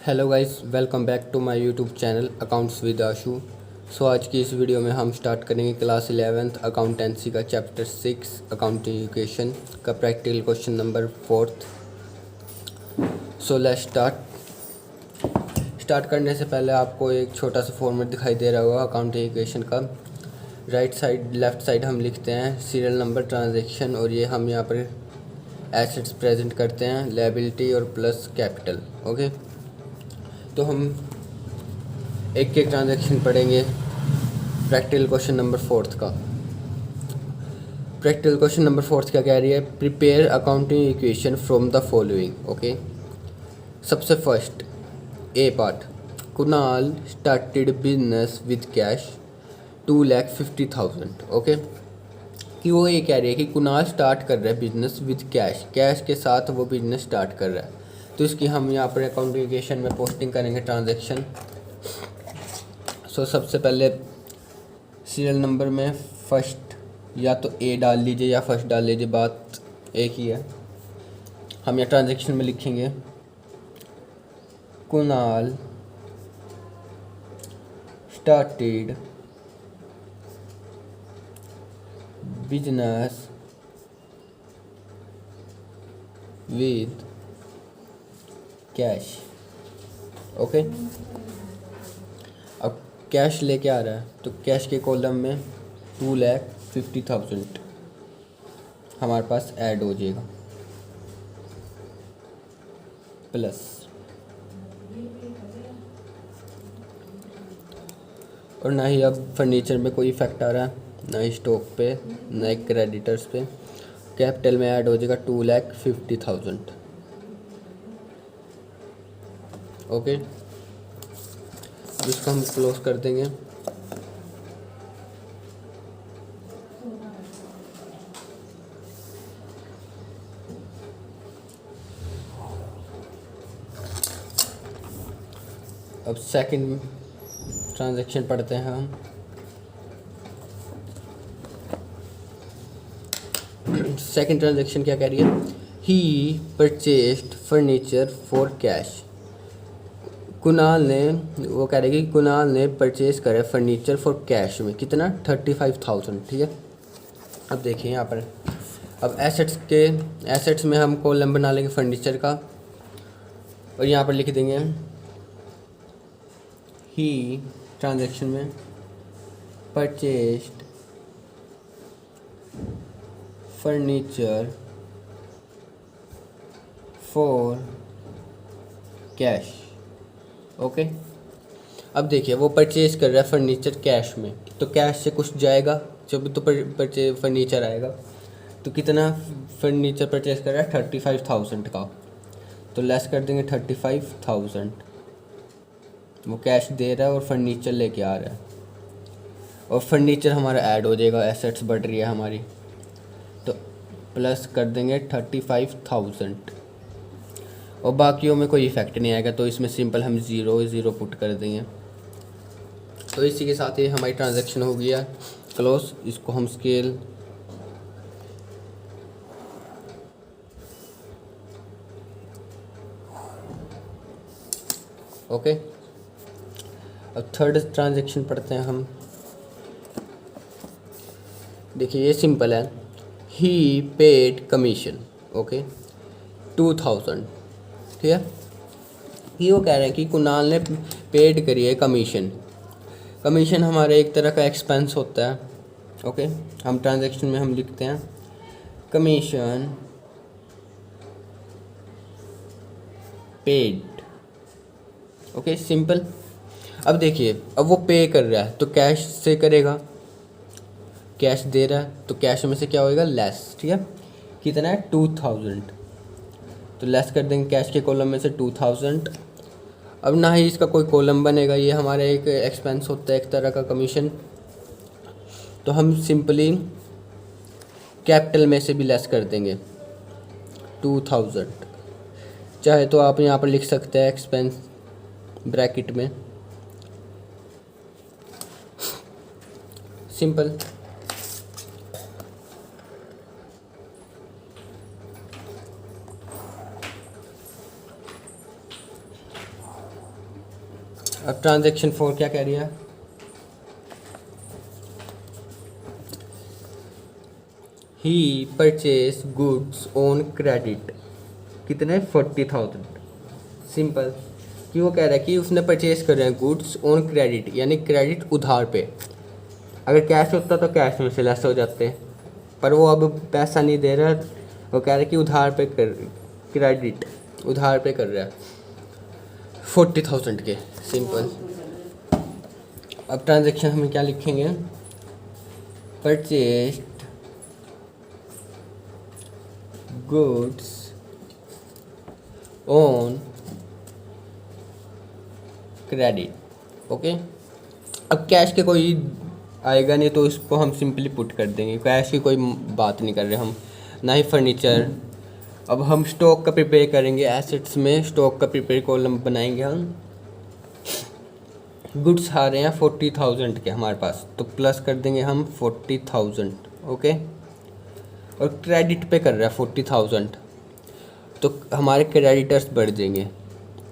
Hello guys, welcome back to my YouTube channel accounts with Ashu. So आज की इस video में हम स्टार्ट करेंगे क्लास 11th अकाउंटेंसी का चैप्टर 6 अकाउंटिंग एजुकेशन का practical question number 4th। So let's start करने से पहले आपको एक छोटा सा फॉर्मेट दिखाई दे रहा होगा अकाउंटिंग एजुकेशन का। राइट साइड लेफ़्ट साइड हम लिखते हैं सीरियल नंबर, ट्रांजैक्शन, और ये हम यहाँ पर एसेट्स प्रेजेंट करते हैं, लायबिलिटी और प्लस कैपिटल। ओके, तो हम एक एक ट्रांजैक्शन पढ़ेंगे। प्रैक्टिकल क्वेश्चन नंबर 4th का प्रैक्टिकल क्वेश्चन नंबर 4th क्या कह रही है? Prepare accounting equation from the following. Okay, सबसे first A part, Kunal started business with cash 2,50,000। Okay, कि वो ये कह रही है कि कुणाल स्टार्ट कर रहा है बिजनेस विद कैश, कैश के साथ वो बिजनेस स्टार्ट कर रहा है। तो इसकी हम यहाँ पर अकाउंटिंग इक्वेशन में पोस्टिंग करेंगे ट्रांजैक्शन। सो सबसे पहले सीरियल नंबर में फर्स्ट या तो ए डाल लीजिए या फर्स्ट डाल लीजिए, बात एक ही है। हम यहाँ ट्रांजैक्शन में लिखेंगे Kunal started business with cash. Okay, अब कैश लेके आ रहा है तो कैश के कॉलम में 2,50,000 हमारे पास ऐड हो जाएगा, प्लस और ना ही अब फर्नीचर में कोई इफेक्ट आ रहा है, ना ही स्टॉक पे, ना ही क्रेडिटर्स पे। कैपिटल में ऐड हो जाएगा 2,50,000। ओके, इसको हम क्लोज कर देंगे। अब सेकंड ट्रांजैक्शन पढ़ते हैं हम। सेकंड ट्रांजैक्शन क्या कह रही है? He purchased furniture for cash. Kunal ने, वो कह रहे हैं कि कुणाल ने परचेज करा फर्नीचर फॉर कैश में कितना? 35,000। ठीक है, अब देखिए यहाँ पर, अब एसेट्स में हम कॉलम बना लेंगे फर्नीचर का और यहाँ पर लिख देंगे ही ट्रांजैक्शन में purchased furniture for cash. Okay, अब देखिए वो परचेज कर रहा है फर्नीचर कैश में, तो कैश से कुछ जाएगा जब तो परचेज फर्नीचर आएगा। तो कितना फर्नीचर परचेज कर रहा है? 35,000 का, तो लेस कर देंगे 35,000। वो कैश दे रहा है और फर्नीचर लेके आ रहा है, और फर्नीचर हमारा ऐड हो जाएगा, एसेट्स बढ़ रही है हमारी, तो प्लस कर देंगे 35,000 और बाकियों में कोई इफेक्ट नहीं आएगा, तो इसमें सिंपल हम ज़ीरो पुट कर देंगे। तो इसी के साथ ही हमारी ट्रांजैक्शन हो गया क्लोज। इसको हम स्केल ओके। अब थर्ड ट्रांजैक्शन पढ़ते हैं हम। देखिए ये सिंपल है, ही पेड कमीशन। ओके, 2,000। ठीक है, ये वो कह रहे हैं कि कुणाल ने पेड करी है कमीशन। कमीशन हमारे एक तरह का एक्सपेंस होता है। ओके, हम ट्रांजैक्शन में हम लिखते हैं कमीशन पेड। Okay, simple. अब देखिए, अब वो पे कर रहा है तो कैश से करेगा, कैश दे रहा है तो कैश में से क्या होएगा? लेस। ठीक है, कितना है? 2,000, तो लेस कर देंगे कैश के कॉलम में से 2,000। अब ना ही इसका कोई कॉलम बनेगा, ये हमारा एक एक्सपेंस होता है एक तरह का कमीशन, तो हम सिंपली कैपिटल में से भी लेस कर देंगे 2,000। चाहे तो आप यहाँ पर लिख सकते हैं एक्सपेंस ब्रैकेट में, सिंपल। अब ट्रांजैक्शन 4 क्या कह रही है, ही परचेज गुड्स ऑन क्रेडिट, कितने 40,000। सिंपल, कि वो कह रहा है कि उसने परचेज कर रहे हैं गुड्स ऑन क्रेडिट, यानी क्रेडिट उधार पे। अगर कैश होता तो कैश में से लेस हो जाते, पर वो अब पैसा नहीं दे रहा, वो कह रहा है कि उधार पे कर, क्रेडिट उधार पे कर रहा है 40,000 के। सिंपल। अब ट्रांजैक्शन हम क्या लिखेंगे, purchased goods on credit. Okay, अब कैश के कोई आएगा नहीं तो इसको हम सिंपली पुट कर देंगे, कैश की कोई बात नहीं कर रहे हम, ना ही फर्नीचर। अब हम स्टॉक का प्रिपेयर करेंगे, एसेट्स में स्टॉक का प्रिपेयर कॉलम बनाएंगे हम। गुड्स आ रहे हैं 40,000 के हमारे पास, तो प्लस कर देंगे हम 40,000। ओके, और क्रेडिट पे कर रहा है 40,000, तो हमारे क्रेडिटर्स बढ़ जाएंगे,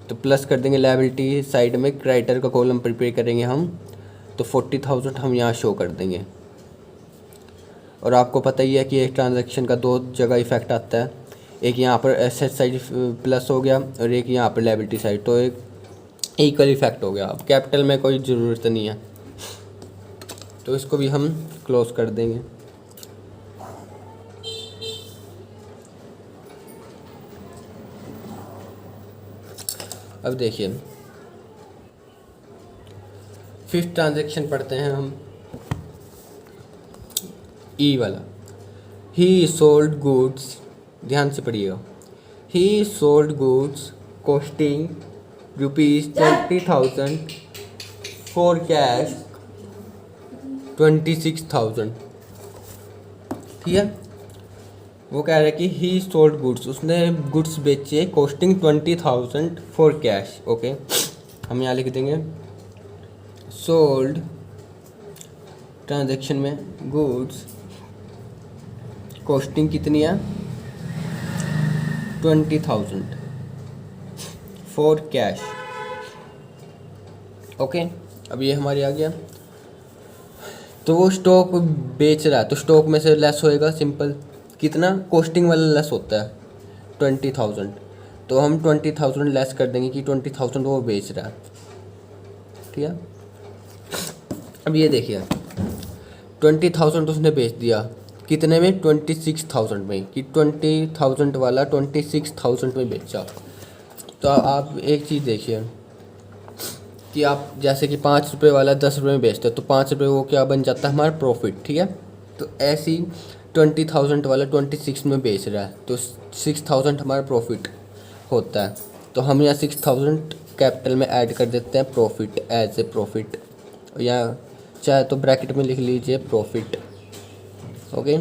तो प्लस कर देंगे लायबिलिटी साइड में, क्रेडिटर का कॉलम प्रिपेयर करेंगे हम, तो 40,000 हम यहाँ शो कर देंगे। और आपको पता ही है कि एक ट्रांजैक्शन का दो जगह इफेक्ट आता है, एक यहाँ पर एसेट साइड प्लस हो गया और एक यहाँ पर लायबिलिटी साइड, तो एक इक्वल इफेक्ट हो गया। अब कैपिटल में कोई ज़रूरत नहीं है, तो इसको भी हम क्लोज कर देंगे। अब देखिए 5th ट्रांजैक्शन पढ़ते हैं हम, ई वाला। ही सोल्ड गुड्स, ध्यान से पढ़िएगा, ही sold goods costing ₹20,000 for cash 26,000। ठीक है, वो कह रहा है कि ही सोल्ड गुड्स, उसने गुड्स बेचे कॉस्टिंग 20,000 फॉर कैश। ओके, हम यहाँ लिख देंगे सोल्ड ट्रांजैक्शन में गुड्स कॉस्टिंग कितनी है 20,000 फॉर कैश। ओके, अब ये हमारे आ गया। तो वो स्टॉक बेच रहा है तो स्टॉक में से लेस होएगा, सिंपल। कितना, कॉस्टिंग वाला लेस होता है 20,000, तो हम 20,000 लेस कर देंगे कि 20,000 वो बेच रहा है। ठीक है, अब ये देखिए 20,000 उसने बेच दिया, कितने में 26,000 में, कि 20,000 वाला 26,000 में बेचा। तो आप एक चीज़ देखिए कि आप जैसे कि 5 रुपये वाला 10 रुपये में बेचते हो, तो 5 रुपये वो क्या बन जाता है हमारा प्रॉफिट। ठीक है, तो ऐसी 20,000 वाला 26 में बेच रहा है, तो 6,000 हमारा प्रॉफिट होता है। तो हम यहाँ 6,000 कैपिटल में ऐड कर देते हैं प्रॉफिट, एज ए प्रॉफिट, या चाहे तो ब्रैकेट में लिख लीजिए प्रॉफिट। ओके,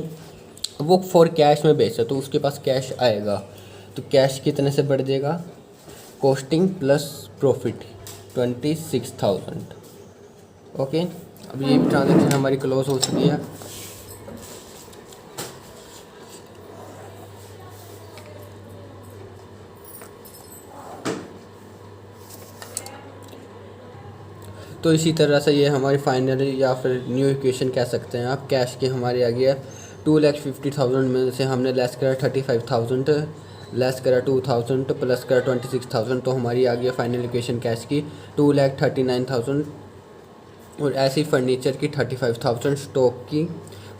वो फॉर कैश में बेचा तो उसके पास कैश आएगा, तो कैश कितने से बढ़ जाएगा, कॉस्टिंग प्लस प्रॉफिट 26,000। ओके, अब ये ट्रांजैक्शन हमारी क्लोज हो चुकी है। तो इसी तरह से ये हमारी फाइनल या फिर न्यू इक्वेशन कह सकते हैं आप। कैश की हमारी आ गया 2,50,000 में से हमने लेस करा 35,000, लेस करा 2,000, प्लस करा 26,000, तो हमारी आ गया फाइनल इक्वेशन कैश की 2,39,000। और ऐसी फर्नीचर की 35,000, स्टॉक की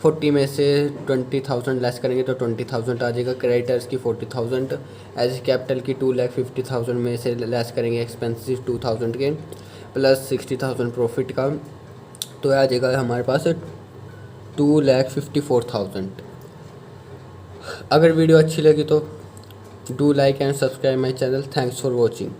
40 में से 20,000 लेस करेंगे तो 20,000 आ जाएगा, क्रेडिटर्स की 40,000, एज कैपिटल की 2,50,000 में से लेस करेंगे एक्सपेंसिव 2,000 के, प्लस 60,000 प्रॉफिट का, तो आ जाएगा हमारे पास 2,54,000। अगर वीडियो अच्छी लगी तो do like and subscribe my channel. Thanks for watching.